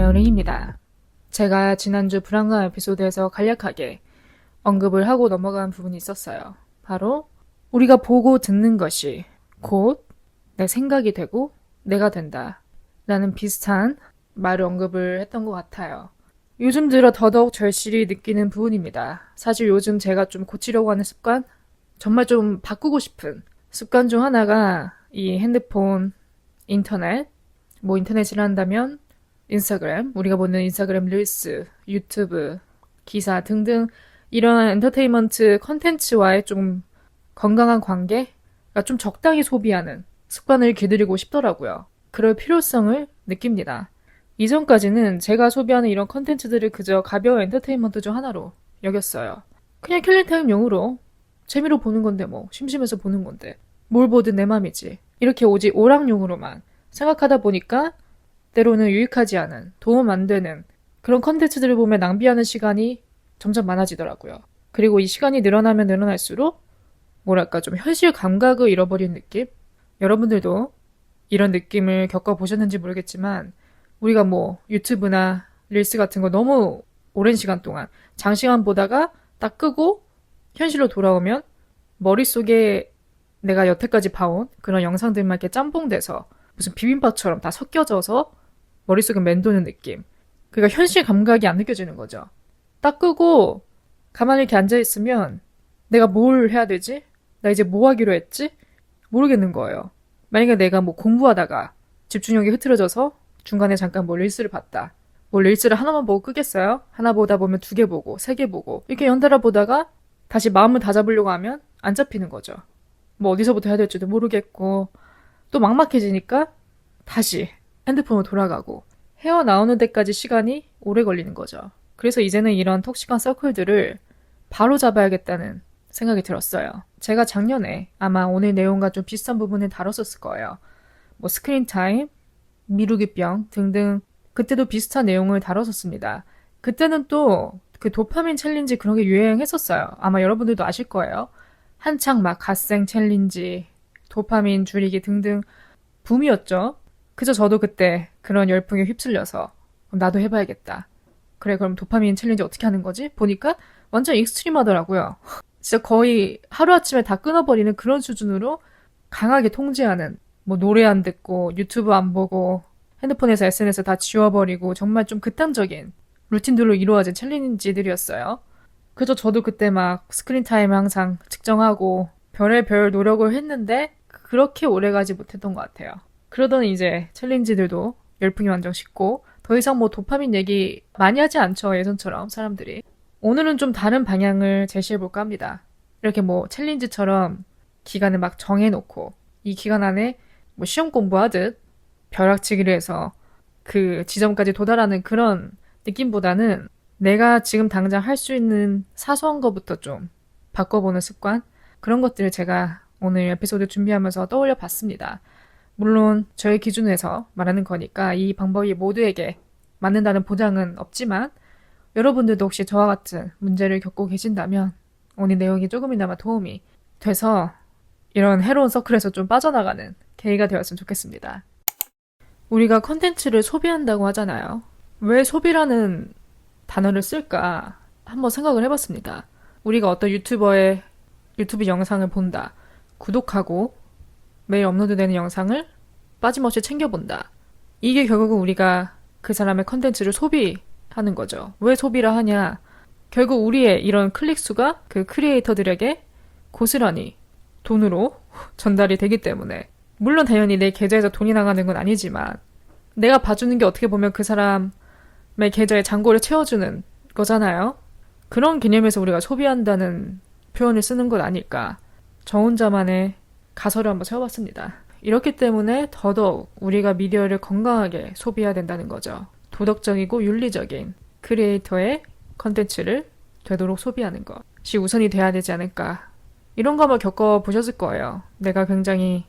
나우링입니다. 제가 지난주 불안감 에피소드에서 간략하게 언급을 하고 넘어간 부분이 있었어요. 바로 우리가 보고 듣는 것이 곧 내 생각이 되고 내가 된다 라는 비슷한 말을 언급을 했던 것 같아요. 요즘 들어 더더욱 절실히 느끼는 부분입니다. 사실 요즘 제가 좀 고치려고 하는 습관, 정말 좀 바꾸고 싶은 습관 중 하나가 이 핸드폰, 인터넷, 인터넷이라 한다면 인스타그램, 우리가 보는 인스타그램 릴스, 유튜브, 기사 등등 이런 엔터테인먼트 컨텐츠와의 좀 건강한 관계가 좀 적당히 소비하는 습관을 길들이고 싶더라고요. 그럴 필요성을 느낍니다. 이전까지는 제가 소비하는 이런 컨텐츠들을 그저 가벼운 엔터테인먼트 중 하나로 여겼어요. 그냥 킬링타임용으로 재미로 보는 건데 심심해서 보는 건데 뭘 보든 내 맘이지. 이렇게 오직 오락용으로만 생각하다 보니까 때로는 유익하지 않은, 도움 안 되는 그런 컨텐츠들을 보며 낭비하는 시간이 점점 많아지더라고요. 그리고 이 시간이 늘어나면 늘어날수록 좀 현실 감각을 잃어버린 느낌? 여러분들도 이런 느낌을 겪어보셨는지 모르겠지만 우리가 유튜브나 릴스 같은 거 너무 오랜 시간 동안 장시간 보다가 딱 끄고 현실로 돌아오면 머릿속에 내가 여태까지 봐온 그런 영상들만 이렇게 짬뽕돼서 무슨 비빔밥처럼 다 섞여져서 머릿속에 맴도는 느낌. 그러니까 현실 감각이 안 느껴지는 거죠. 딱 끄고 가만히 이렇게 앉아있으면 내가 뭘 해야 되지? 나 이제 뭐 하기로 했지? 모르겠는 거예요. 만약에 내가 공부하다가 집중력이 흐트러져서 중간에 잠깐 릴스를 봤다. 릴스를 하나만 보고 끄겠어요? 하나 보다 보면 2개 보고 3개 보고 이렇게 연달아 보다가 다시 마음을 다잡으려고 하면 안 잡히는 거죠. 어디서부터 해야 될지도 모르겠고 또 막막해지니까 다시 핸드폰으로 돌아가고 헤어나오는 데까지 시간이 오래 걸리는 거죠. 그래서 이제는 이런 톡식한 서클들을 바로 잡아야겠다는 생각이 들었어요. 제가 작년에 아마 오늘 내용과 좀 비슷한 부분을 다뤘었을 거예요. 스크린 타임, 미루기병 등등 그때도 비슷한 내용을 다뤘었습니다. 그때는 또 그 도파민 챌린지 그런 게 유행했었어요. 아마 여러분들도 아실 거예요. 한창 갓생 챌린지, 도파민 줄이기 등등 붐이었죠. 그저 저도 그때 그런 열풍에 휩쓸려서 나도 해봐야겠다. 그래 그럼 도파민 챌린지 어떻게 하는 거지? 보니까 완전 익스트림하더라고요. 진짜 거의 하루아침에 다 끊어버리는 그런 수준으로 강하게 통제하는 노래 안 듣고 유튜브 안 보고 핸드폰에서 SNS 다 지워버리고 정말 좀 극단적인 루틴들로 이루어진 챌린지들이었어요. 그래서 저도 그때 스크린 타임을 항상 측정하고 별의별 노력을 했는데 그렇게 오래가지 못했던 것 같아요. 그러더니 이제 챌린지들도 열풍이 완전 식고 더 이상 도파민 얘기 많이 하지 않죠. 예전처럼 사람들이. 오늘은 좀 다른 방향을 제시해볼까 합니다. 이렇게 챌린지처럼 기간을 정해놓고 이 기간 안에 시험 공부하듯 벼락치기를 해서 그 지점까지 도달하는 그런 느낌보다는 내가 지금 당장 할 수 있는 사소한 것부터 좀 바꿔보는 습관? 그런 것들을 제가 오늘 에피소드 준비하면서 떠올려 봤습니다. 물론 저의 기준에서 말하는 거니까 이 방법이 모두에게 맞는다는 보장은 없지만 여러분들도 혹시 저와 같은 문제를 겪고 계신다면 오늘 내용이 조금이나마 도움이 돼서 이런 해로운 서클에서 좀 빠져나가는 계기가 되었으면 좋겠습니다. 우리가 컨텐츠를 소비한다고 하잖아요. 왜 소비라는 단어를 쓸까 한번 생각을 해봤습니다. 우리가 어떤 유튜버의 유튜브 영상을 본다. 구독하고 매일 업로드되는 영상을 빠짐없이 챙겨본다. 이게 결국은 우리가 그 사람의 컨텐츠를 소비하는 거죠. 왜 소비를 하냐? 결국 우리의 이런 클릭 수가 그 크리에이터들에게 고스란히 돈으로 전달이 되기 때문에 물론 당연히 내 계좌에서 돈이 나가는 건 아니지만 내가 봐주는 게 어떻게 보면 그 사람의 계좌에 잔고를 채워주는 거잖아요. 그런 개념에서 우리가 소비한다는 표현을 쓰는 것 아닐까. 저 혼자만의 가설을 한번 세워봤습니다. 이렇기 때문에 더더욱 우리가 미디어를 건강하게 소비해야 된다는 거죠. 도덕적이고 윤리적인 크리에이터의 컨텐츠를 되도록 소비하는 것이 우선이 돼야 되지 않을까. 이런 거 한번 겪어보셨을 거예요. 내가 굉장히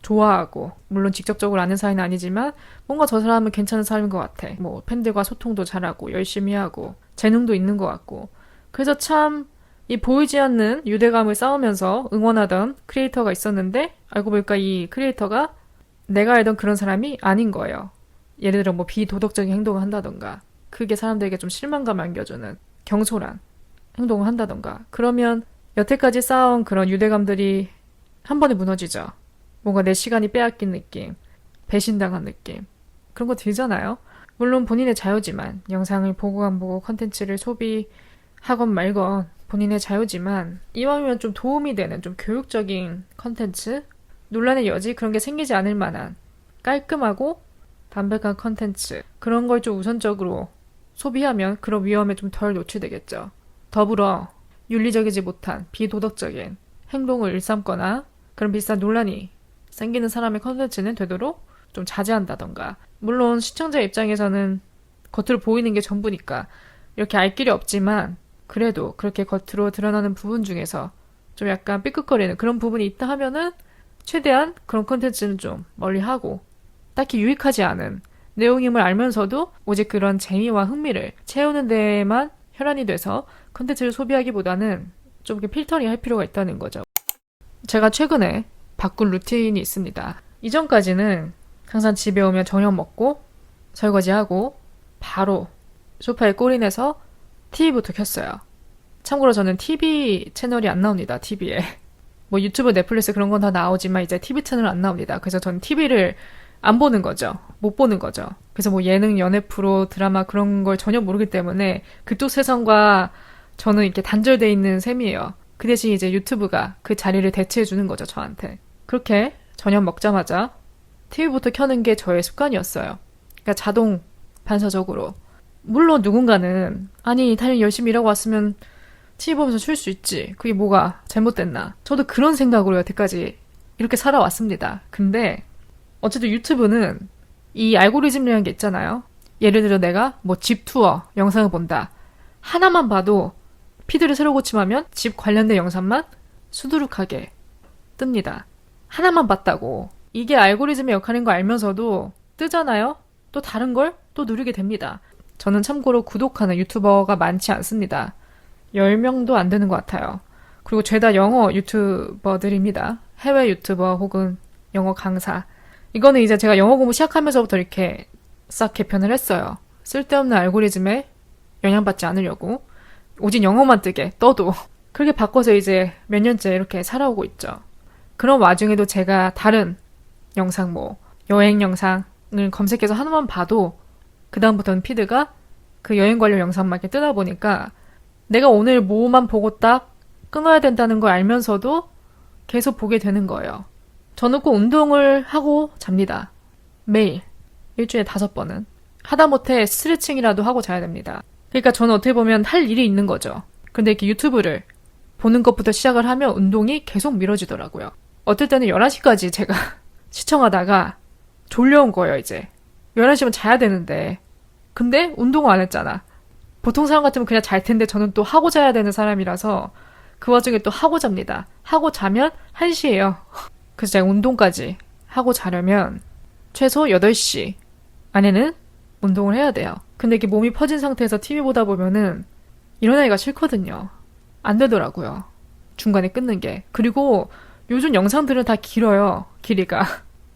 좋아하고 물론 직접적으로 아는 사이는 아니지만 뭔가 저 사람은 괜찮은 사람인 것 같아. 팬들과 소통도 잘하고 열심히 하고 재능도 있는 것 같고 그래서 참 이 보이지 않는 유대감을 쌓으면서 응원하던 크리에이터가 있었는데 알고 보니까 이 크리에이터가 내가 알던 그런 사람이 아닌 거예요. 예를 들어 뭐 비도덕적인 행동을 한다던가 그게 사람들에게 좀 실망감을 안겨주는 경솔한 행동을 한다던가 그러면 여태까지 쌓아온 그런 유대감들이 한 번에 무너지죠. 뭔가 내 시간이 빼앗긴 느낌, 배신당한 느낌 그런 거 들잖아요. 물론 본인의 자유지만 영상을 보고 안 보고 컨텐츠를 소비하건 말건 본인의 자유지만 이왕이면 좀 도움이 되는 좀 교육적인 컨텐츠 논란의 여지 그런 게 생기지 않을 만한 깔끔하고 담백한 컨텐츠 그런 걸 좀 우선적으로 소비하면 그런 위험에 좀 덜 노출되겠죠. 더불어 윤리적이지 못한 비도덕적인 행동을 일삼거나 그런 비슷한 논란이 생기는 사람의 컨텐츠는 되도록 좀 자제한다던가 물론 시청자 입장에서는 겉으로 보이는 게 전부니까 이렇게 알 길이 없지만 그래도 그렇게 겉으로 드러나는 부분 중에서 좀 약간 삐끗거리는 그런 부분이 있다 하면은 최대한 그런 컨텐츠는 좀 멀리하고 딱히 유익하지 않은 내용임을 알면서도 오직 그런 재미와 흥미를 채우는 데에만 혈안이 돼서 컨텐츠를 소비하기보다는 좀 이렇게 필터링 할 필요가 있다는 거죠. 제가 최근에 바꾼 루틴이 있습니다. 이전까지는 항상 집에 오면 저녁 먹고 설거지하고 바로 소파에 꼬리내서 TV부터 켰어요. 참고로 저는 TV 채널이 안 나옵니다. TV에. 뭐 유튜브, 넷플릭스 그런 건 다 나오지만 이제 TV 채널은 안 나옵니다. 그래서 저는 TV를 안 보는 거죠. 못 보는 거죠. 그래서 뭐 예능, 연애 프로, 드라마 그런 걸 전혀 모르기 때문에 그쪽 세상과 저는 이렇게 단절돼 있는 셈이에요. 그 대신 이제 유튜브가 그 자리를 대체해 주는 거죠, 저한테. 그렇게 저녁 먹자마자 TV부터 켜는 게 저의 습관이었어요. 그러니까 자동 반사적으로. 물론 누군가는 아니 당연히 열심히 일하고 왔으면 TV 보면서 쉴 수 있지. 그게 뭐가 잘못됐나. 저도 그런 생각으로 여태까지 이렇게 살아왔습니다. 근데 어쨌든 유튜브는 이 알고리즘이라는 게 있잖아요. 예를 들어 내가 뭐 집 투어 영상을 본다. 하나만 봐도 피드를 새로 고침하면 집 관련된 영상만 수두룩하게 뜹니다. 하나만 봤다고. 이게 알고리즘의 역할인 거 알면서도 뜨잖아요? 또 다른 걸 또 누르게 됩니다. 저는 참고로 구독하는 유튜버가 많지 않습니다. 10명도 안 되는 것 같아요. 그리고 죄다 영어 유튜버들입니다. 해외 유튜버 혹은 영어 강사. 이거는 이제 제가 영어 공부 시작하면서부터 이렇게 싹 개편을 했어요. 쓸데없는 알고리즘에 영향받지 않으려고. 오직 영어만 뜨게 떠도. 그렇게 바꿔서 이제 몇 년째 이렇게 살아오고 있죠. 그런 와중에도 제가 다른 영상 뭐 여행 영상을 검색해서 하나만 봐도 그 다음부터는 피드가 그 여행 관련 영상만 이렇게 뜨다 보니까 내가 오늘 뭐만 보고 딱 끊어야 된다는 걸 알면서도 계속 보게 되는 거예요. 저는 꼭 운동을 하고 잡니다. 매일. 일주일에 5번은. 하다못해 스트레칭이라도 하고 자야 됩니다. 그러니까 저는 어떻게 보면 할 일이 있는 거죠. 근데 이렇게 유튜브를 보는 것부터 시작을 하면 운동이 계속 미뤄지더라고요. 어떨 때는 11시까지 제가 시청하다가 졸려온 거예요, 이제. 11시면 자야 되는데. 근데 운동을 안 했잖아. 보통 사람 같으면 그냥 잘 텐데 저는 또 하고 자야 되는 사람이라서 그 와중에 또 하고 잡니다. 하고 자면 1시예요. 그래서 제가 운동까지 하고 자려면 최소 8시 안에는 운동을 해야 돼요. 근데 이렇게 몸이 퍼진 상태에서 TV 보다 보면은 일어나기가 싫거든요. 안 되더라고요. 중간에 끊는 게. 그리고 요즘 영상들은 다 길어요. 길이가.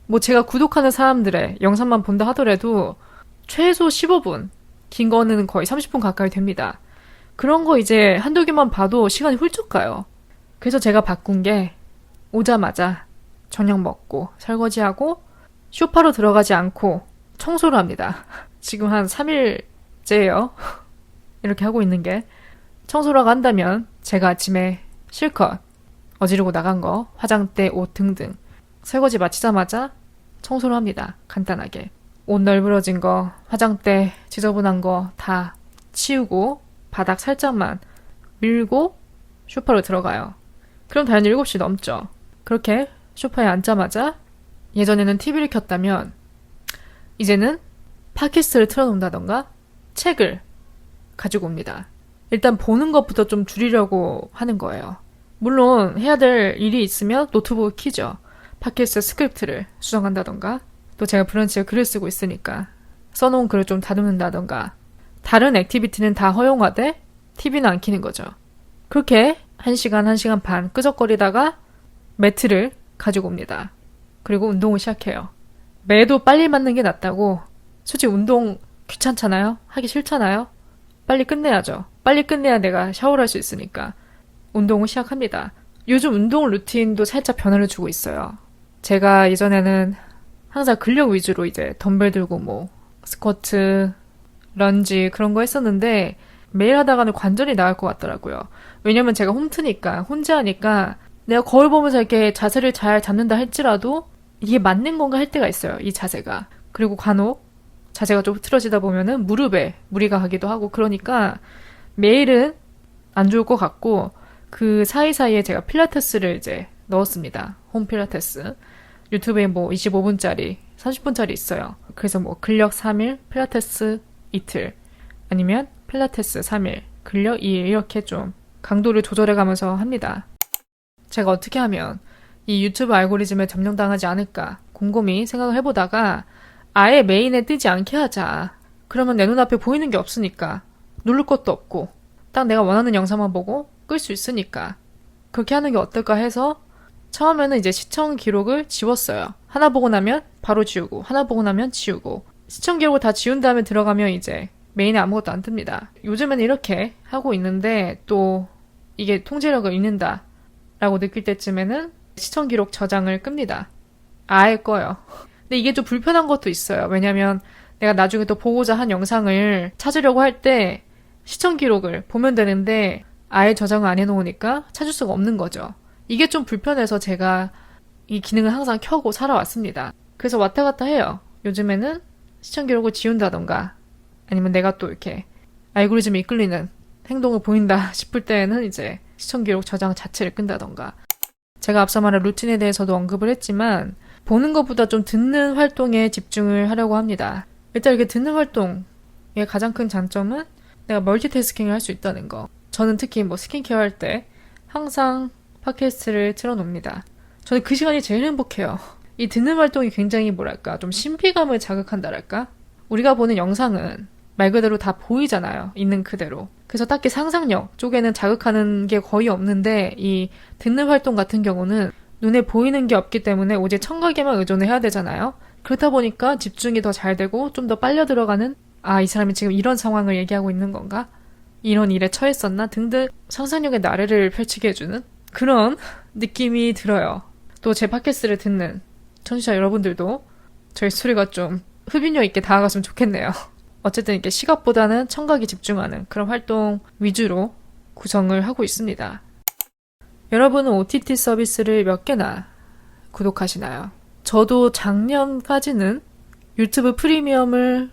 뭐 제가 구독하는 사람들의 영상만 본다 하더라도 최소 15분, 긴 거는 거의 30분 가까이 됩니다. 그런 거 이제 한두 개만 봐도 시간이 훌쩍 가요. 그래서 제가 바꾼 게 오자마자 저녁 먹고 설거지하고 쇼파로 들어가지 않고 청소를 합니다. 지금 한 3일째예요. 이렇게 하고 있는 게. 청소라고 한다면 제가 아침에 실컷 어지르고 나간 거, 화장대, 옷 등등 설거지 마치자마자 청소를 합니다. 간단하게. 옷 널브러진 거, 화장대 지저분한 거 다 치우고 바닥 살짝만 밀고 소파로 들어가요. 그럼 당연히 7시 넘죠. 그렇게 소파에 앉자마자 예전에는 TV를 켰다면 이제는 팟캐스트를 틀어놓는다던가 책을 가지고 옵니다. 일단 보는 것부터 좀 줄이려고 하는 거예요. 물론 해야 될 일이 있으면 노트북을 켜죠. 팟캐스트 스크립트를 수정한다던가 또 제가 브런치에 글을 쓰고 있으니까 써놓은 글을 좀 다듬는다던가 다른 액티비티는 다 허용하되 TV는 안 켜는 거죠. 그렇게 1시간, 1시간 반 끄적거리다가 매트를 가지고 옵니다. 그리고 운동을 시작해요. 매도 빨리 맞는 게 낫다고 솔직히 운동 귀찮잖아요? 하기 싫잖아요? 빨리 끝내야죠. 빨리 끝내야 내가 샤워를 할 수 있으니까 운동을 시작합니다. 요즘 운동 루틴도 살짝 변화를 주고 있어요. 제가 예전에는 항상 근력 위주로 이제 덤벨 들고 뭐 스쿼트, 런지 그런 거 했었는데 매일 하다가는 관절이 나을 것 같더라고요. 왜냐면 제가 홈트니까 혼자 하니까 내가 거울 보면서 이렇게 자세를 잘 잡는다 할지라도 이게 맞는 건가 할 때가 있어요. 이 자세가. 그리고 간혹 자세가 좀 틀어지다 보면은 무릎에 무리가 가기도 하고 그러니까 매일은 안 좋을 것 같고 그 사이사이에 제가 필라테스를 이제 넣었습니다. 홈 필라테스. 유튜브에 뭐 25분짜리, 30분짜리 있어요. 그래서 뭐 근력 3일, 필라테스 이틀 아니면 필라테스 3일, 근력 2일 이렇게 좀 강도를 조절해 가면서 합니다. 제가 어떻게 하면 이 유튜브 알고리즘에 점령당하지 않을까 곰곰이 생각을 해보다가 아예 메인에 뜨지 않게 하자. 그러면 내 눈앞에 보이는 게 없으니까 누를 것도 없고 딱 내가 원하는 영상만 보고 끌 수 있으니까 그렇게 하는 게 어떨까 해서 처음에는 이제 시청 기록을 지웠어요. 하나 보고 나면 바로 지우고 하나 보고 나면 지우고 시청 기록을 다 지운 다음에 들어가면 이제 메인에 아무것도 안 뜹니다. 요즘에는 이렇게 하고 있는데 또 이게 통제력을 잃는다 라고 느낄 때쯤에는 시청 기록 저장을 끕니다. 아예 꺼요. 근데 이게 좀 불편한 것도 있어요. 왜냐면 내가 나중에 또 보고자 한 영상을 찾으려고 할 때 시청 기록을 보면 되는데 아예 저장을 안 해놓으니까 찾을 수가 없는 거죠. 이게 좀 불편해서 제가 이 기능을 항상 켜고 살아왔습니다. 그래서 왔다 갔다 해요. 요즘에는 시청 기록을 지운다던가 아니면 내가 또 이렇게 알고리즘에 이끌리는 행동을 보인다 싶을 때에는 이제 시청 기록 저장 자체를 끈다던가. 제가 앞서 말한 루틴에 대해서도 언급을 했지만 보는 것보다 좀 듣는 활동에 집중을 하려고 합니다. 일단 이렇게 듣는 활동의 가장 큰 장점은 내가 멀티태스킹을 할 수 있다는 거. 저는 특히 뭐 스킨케어 할 때 항상 팟캐스트를 틀어놓습니다. 저는 그 시간이 제일 행복해요. 이 듣는 활동이 굉장히 뭐랄까 좀 신비감을 자극한다랄까? 우리가 보는 영상은 말 그대로 다 보이잖아요. 있는 그대로. 그래서 딱히 상상력 쪽에는 자극하는 게 거의 없는데 이 듣는 활동 같은 경우는 눈에 보이는 게 없기 때문에 오직 청각에만 의존해야 되잖아요. 그렇다 보니까 집중이 더 잘 되고 좀 더 빨려 들어가는 이 사람이 지금 이런 상황을 얘기하고 있는 건가? 이런 일에 처했었나? 등등 상상력의 나래를 펼치게 해주는 그런 느낌이 들어요. 또 제 팟캐스트를 듣는 청취자 여러분들도 저희 스토리가 좀 흡입력 있게 다가갔으면 좋겠네요. 어쨌든 이렇게 시각보다는 청각에 집중하는 그런 활동 위주로 구성을 하고 있습니다. 여러분은 OTT 서비스를 몇 개나 구독하시나요? 저도 작년까지는 유튜브 프리미엄을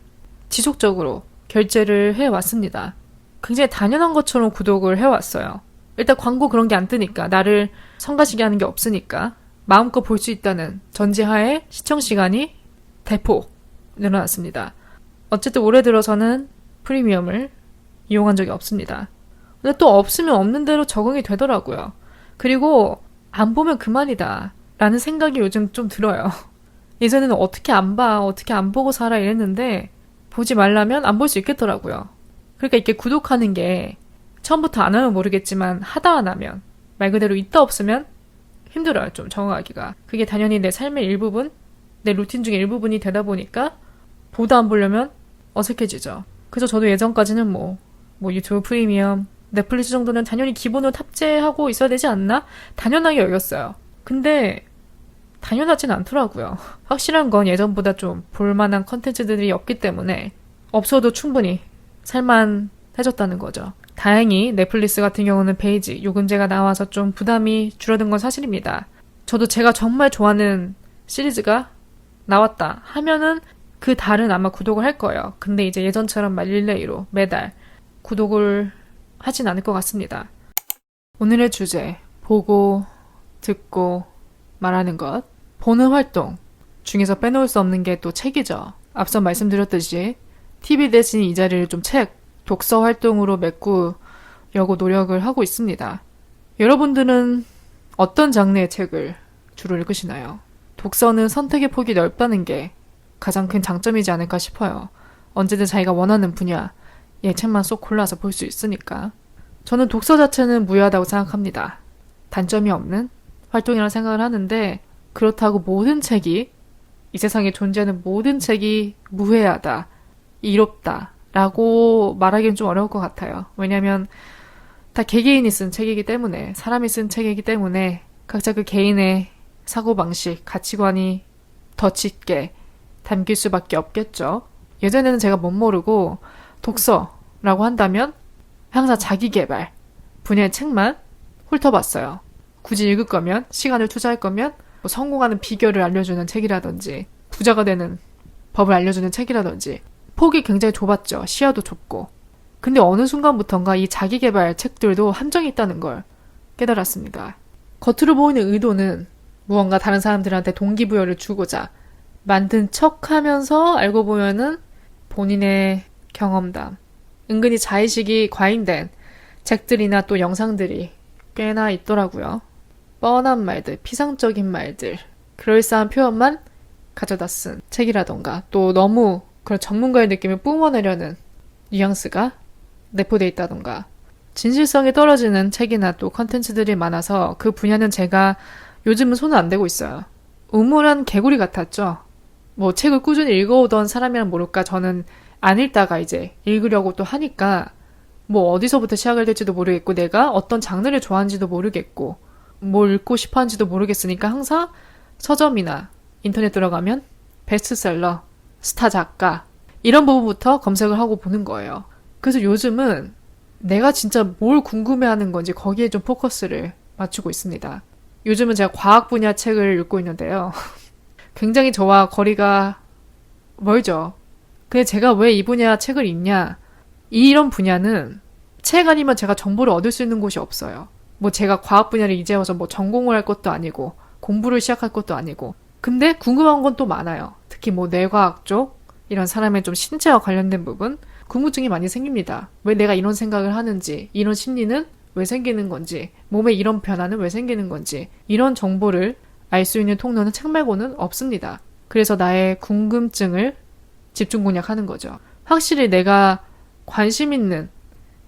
지속적으로 결제를 해왔습니다. 굉장히 당연한 것처럼 구독을 해왔어요. 일단 광고 그런 게 안 뜨니까 나를 성가시게 하는 게 없으니까 마음껏 볼 수 있다는 전제하에 시청 시간이 대폭 늘어났습니다. 어쨌든 올해 들어서는 프리미엄을 이용한 적이 없습니다. 근데 또 없으면 없는 대로 적응이 되더라고요. 그리고 안 보면 그만이다 라는 생각이 요즘 좀 들어요. 예전에는 어떻게 안 봐, 어떻게 안 보고 살아 이랬는데 보지 말라면 안 볼 수 있겠더라고요. 그러니까 이렇게 구독하는 게 처음부터 안 하면 모르겠지만 하다 안 하면 말 그대로 있다 없으면 힘들어요. 좀 적응하기가. 그게 당연히 내 삶의 일부분, 내 루틴 중에 일부분이 되다 보니까 보다 안 보려면 어색해지죠. 그래서 저도 예전까지는 뭐 유튜브 프리미엄, 넷플릭스 정도는 당연히 기본으로 탑재하고 있어야 되지 않나? 당연하게 여겼어요. 근데 당연하진 않더라고요. 확실한 건 예전보다 좀 볼만한 컨텐츠들이 없기 때문에 없어도 충분히 살만해졌다는 거죠. 다행히 넷플릭스 같은 경우는 베이직, 요금제가 나와서 좀 부담이 줄어든 건 사실입니다. 저도 제가 정말 좋아하는 시리즈가 나왔다 하면은 그 달은 아마 구독을 할 거예요. 근데 이제 예전처럼 막 릴레이로 매달 구독을 하진 않을 것 같습니다. 오늘의 주제, 보고, 듣고, 말하는 것. 보는 활동 중에서 빼놓을 수 없는 게 또 책이죠. 앞서 말씀드렸듯이 TV 대신 이 자리를 좀 독서 활동으로 메꾸려고 노력을 하고 있습니다. 여러분들은 어떤 장르의 책을 주로 읽으시나요? 독서는 선택의 폭이 넓다는 게 가장 큰 장점이지 않을까 싶어요. 언제든 자기가 원하는 분야의 책만 쏙 골라서 볼 수 있으니까. 저는 독서 자체는 무효하다고 생각합니다. 단점이 없는 활동이라고 생각을 하는데 그렇다고 모든 책이 이 세상에 존재하는 모든 책이 무해하다, 이롭다 라고 말하기는 좀 어려울 것 같아요. 왜냐하면 다 개개인이 쓴 책이기 때문에, 사람이 쓴 책이기 때문에 각자 그 개인의 사고방식, 가치관이 더 짙게 담길 수밖에 없겠죠. 예전에는 제가 못 모르고 독서라고 한다면 항상 자기계발 분야의 책만 훑어봤어요. 굳이 읽을 거면, 시간을 투자할 거면 뭐 성공하는 비결을 알려주는 책이라든지 부자가 되는 법을 알려주는 책이라든지 폭이 굉장히 좁았죠. 시야도 좁고. 근데 어느 순간부턴가 이 자기계발 책들도 함정이 있다는 걸 깨달았습니다. 겉으로 보이는 의도는 무언가 다른 사람들한테 동기부여를 주고자 만든 척하면서 알고 보면은 본인의 경험담, 은근히 자의식이 과잉된 책들이나 또 영상들이 꽤나 있더라고요. 뻔한 말들, 피상적인 말들, 그럴싸한 표현만 가져다 쓴 책이라던가 또 너무 그런 전문가의 느낌을 뿜어내려는 뉘앙스가 내포되어 있다던가 진실성이 떨어지는 책이나 또 컨텐츠들이 많아서 그 분야는 제가 요즘은 손을 안 대고 있어요. 우물한 개구리 같았죠. 뭐 책을 꾸준히 읽어오던 사람이란 모를까 저는 안 읽다가 이제 읽으려고 또 하니까 뭐 어디서부터 시작을 될지도 모르겠고 내가 어떤 장르를 좋아하는지도 모르겠고 뭘 읽고 싶어 하는지도 모르겠으니까 항상 서점이나 인터넷 들어가면 베스트셀러, 스타 작가 이런 부분부터 검색을 하고 보는 거예요. 그래서 요즘은 내가 진짜 뭘 궁금해하는 건지 거기에 좀 포커스를 맞추고 있습니다. 요즘은 제가 과학 분야 책을 읽고 있는데요. 굉장히 저와 거리가 멀죠. 근데 제가 왜 이 분야 책을 읽냐? 이런 분야는 책 아니면 제가 정보를 얻을 수 있는 곳이 없어요. 뭐 제가 과학 분야를 이제 와서 뭐 전공을 할 것도 아니고 공부를 시작할 것도 아니고 근데 궁금한 건 또 많아요. 특히 뭐 뇌과학 쪽 이런 사람의 좀 신체와 관련된 부분 궁금증이 많이 생깁니다. 왜 내가 이런 생각을 하는지 이런 심리는 왜 생기는 건지 몸에 이런 변화는 왜 생기는 건지 이런 정보를 알 수 있는 통로는 책 말고는 없습니다. 그래서 나의 궁금증을 집중 공략하는 거죠. 확실히 내가 관심 있는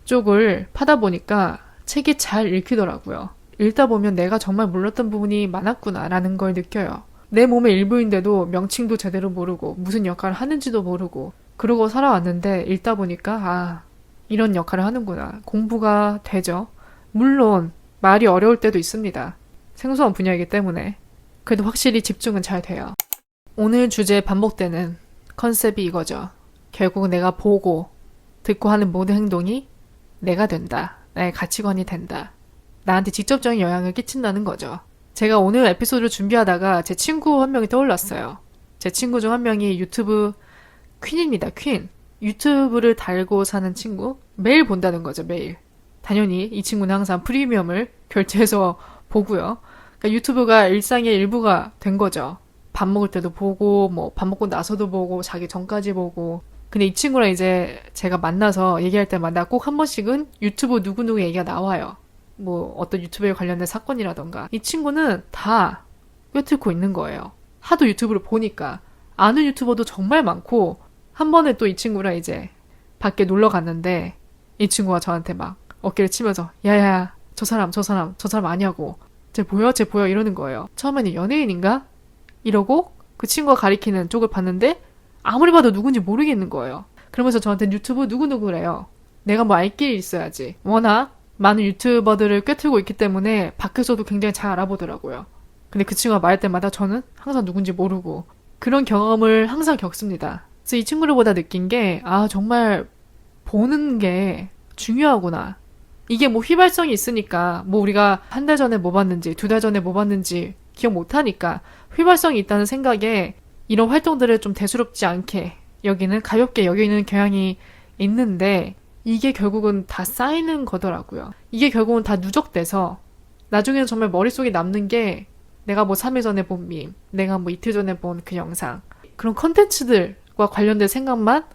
쪽을 파다 보니까 책이 잘 읽히더라고요. 읽다 보면 내가 정말 몰랐던 부분이 많았구나라는 걸 느껴요. 내 몸의 일부인데도 명칭도 제대로 모르고 무슨 역할을 하는지도 모르고 그러고 살아왔는데 읽다 보니까 아, 이런 역할을 하는구나. 공부가 되죠. 물론 말이 어려울 때도 있습니다. 생소한 분야이기 때문에 그래도 확실히 집중은 잘 돼요. 오늘 주제에 반복되는 컨셉이 이거죠. 결국 내가 보고 듣고 하는 모든 행동이 내가 된다. 나의 가치관이 된다. 나한테 직접적인 영향을 끼친다는 거죠. 제가 오늘 에피소드를 준비하다가 제 친구 한 명이 떠올랐어요. 제 친구 중 한 명이 유튜브 퀸입니다. 퀸. 유튜브를 달고 사는 친구. 매일 본다는 거죠. 매일. 당연히 이 친구는 항상 프리미엄을 결제해서 보고요. 그러니까 유튜브가 일상의 일부가 된 거죠. 밥 먹을 때도 보고 뭐 밥 먹고 나서도 보고 자기 전까지 보고 근데 이 친구랑 이제 제가 만나서 얘기할 때마다 꼭 한 번씩은 유튜브 누구누구 얘기가 나와요. 뭐 어떤 유튜브에 관련된 사건이라던가 이 친구는 다 꿰뚫고 있는 거예요. 하도 유튜브를 보니까 아는 유튜버도 정말 많고 한 번에 또 이 친구랑 이제 밖에 놀러 갔는데 이 친구가 저한테 막 어깨를 치면서 야야 저 사람 아니냐고 쟤 보여 이러는 거예요. 처음에는 연예인인가? 이러고 그 친구가 가리키는 쪽을 봤는데 아무리 봐도 누군지 모르겠는 거예요. 그러면서 저한테 유튜브 누구누구래요. 내가 뭐 알 길이 있어야지. 워낙 많은 유튜버들을 꿰뚫고 있기 때문에 밖에서도 굉장히 잘 알아보더라고요. 근데 그 친구가 말할 때마다 저는 항상 누군지 모르고 그런 경험을 항상 겪습니다. 그래서 이 친구를 보다 느낀 게 아 정말 보는 게 중요하구나. 이게 뭐 휘발성이 있으니까 뭐 우리가 한 달 전에 뭐 봤는지 두 달 전에 뭐 봤는지 기억 못하니까 휘발성이 있다는 생각에 이런 활동들을 좀 대수롭지 않게 여기는 가볍게 여기는 경향이 있는데 이게 결국은 다 쌓이는 거더라고요. 이게 결국은 다 누적돼서 나중에는 정말 머릿속에 남는 게 내가 뭐 3일 전에 본 밈, 내가 뭐 이틀 전에 본 그 영상 그런 컨텐츠들과 관련된 생각만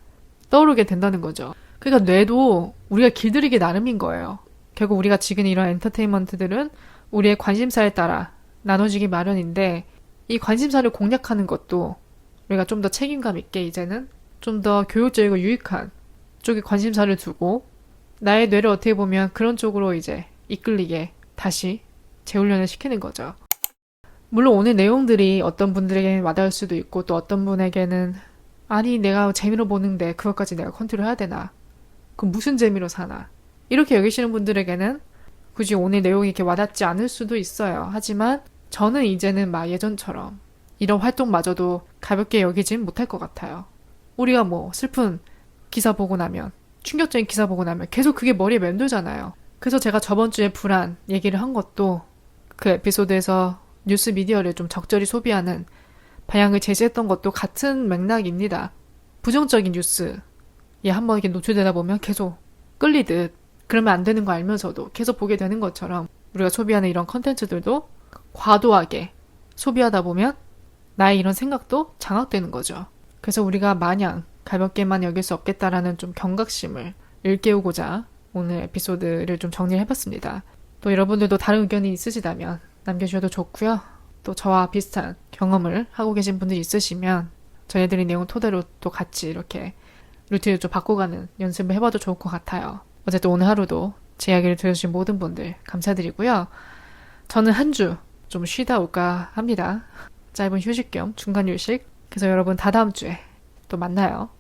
떠오르게 된다는 거죠. 그러니까 뇌도 우리가 길들이기 나름인 거예요. 결국 우리가 지금 이런 엔터테인먼트들은 우리의 관심사에 따라 나눠지기 마련인데 이 관심사를 공략하는 것도 우리가 좀 더 책임감 있게 이제는 좀 더 교육적이고 유익한 쪽에 관심사를 두고 나의 뇌를 어떻게 보면 그런 쪽으로 이제 이끌리게 다시 재훈련을 시키는 거죠. 물론 오늘 내용들이 어떤 분들에게는 와닿을 수도 있고 또 어떤 분에게는 아니 내가 재미로 보는데 그것까지 내가 컨트롤해야 되나? 그럼 무슨 재미로 사나? 이렇게 여기시는 분들에게는 굳이 오늘 내용이 이렇게 와닿지 않을 수도 있어요. 하지만 저는 이제는 막 예전처럼 이런 활동마저도 가볍게 여기진 못할 것 같아요. 우리가 뭐 슬픈 기사 보고 나면 충격적인 기사 보고 나면 계속 그게 머리에 맴돌잖아요. 그래서 제가 저번 주에 불안 얘기를 한 것도 그 에피소드에서 뉴스 미디어를 좀 적절히 소비하는 방향을 제시했던 것도 같은 맥락입니다. 부정적인 뉴스에 한번 이렇게 노출되다 보면 계속 끌리듯 그러면 안 되는 거 알면서도 계속 보게 되는 것처럼 우리가 소비하는 이런 컨텐츠들도 과도하게 소비하다 보면 나의 이런 생각도 장악되는 거죠. 그래서 우리가 마냥 가볍게만 여길 수 없겠다라는 좀 경각심을 일깨우고자 오늘 에피소드를 좀 정리를 해봤습니다. 또 여러분들도 다른 의견이 있으시다면 남겨주셔도 좋고요. 또 저와 비슷한 경험을 하고 계신 분들이 있으시면 전해드린 내용 토대로 또 같이 이렇게 루틴을 좀 바꿔가는 연습을 해봐도 좋을 것 같아요. 어쨌든 오늘 하루도 제 이야기를 들어주신 모든 분들 감사드리고요. 저는 한 주 좀 쉬다 올까 합니다. 짧은 휴식 겸 중간 휴식. 그래서 여러분 다다음 주에 또 만나요.